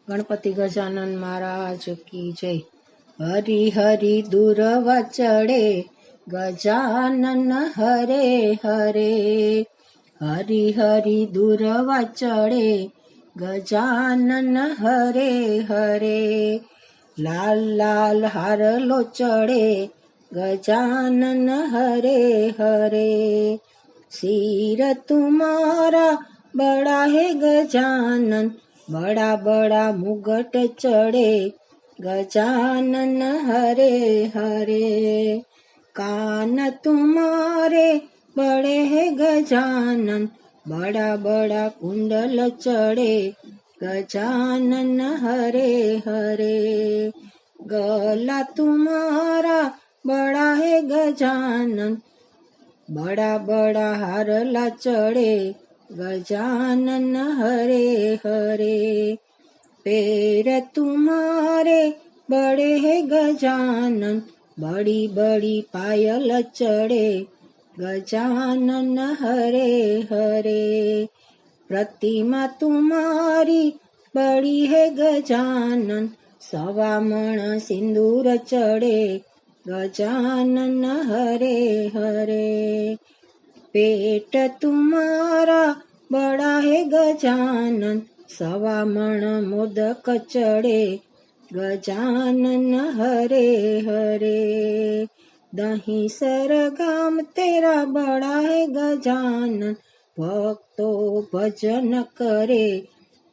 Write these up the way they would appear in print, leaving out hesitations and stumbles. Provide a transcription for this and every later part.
ગણપતિ ગજાનન મહારાજ કી જય. હરી હરી દુરવા ચડે ગજાનન હરે હરે. હરી હરી દુરવા ચડે ગજાનન હરે હરે. લાલ લાલ હારલો ચડે ગજાનન હરે હરે. सिर तुम्हारा बड़ा है गजानन, बड़ा बड़ा मुगट चढ़े गजानन हरे हरे. कान तुम्हारे बड़े है गजानन, बड़ा बड़ा कुंडल चढ़े गजानन हरे हरे. गला तुम्हारा बड़ा है गजानन, बड़ा बड़ा हारला चढ़े गजानन हरे हरे. पैर तुम्हारे बड़े है गजानन, बड़ी बड़ी पायल चढ़े गजानन हरे हरे. प्रतिमा तुम्हारी बड़ी है गजानन, 1.25 मण सिंदूर चढ़े गजानन हरे हरे. पेट तुम्हारा बड़ा है गजानन, 1.25 मण मोदक चढ़े गजानन हरे हरे. दही सरगाम तेरा बड़ा है गजानन, भक्तों भजन करे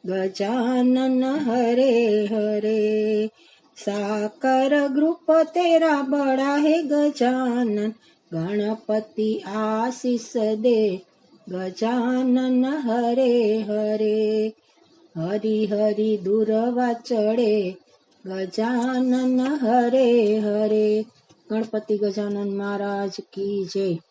गजानन हरे हरे. साकर ग्रुप तेरा बड़ा है गजानन, गणपति आशीष दे गजानन हरे हरे. हरि हरि दुरवा चढ़े गजानन हरे हरे. गणपति गजानन महाराज की जय.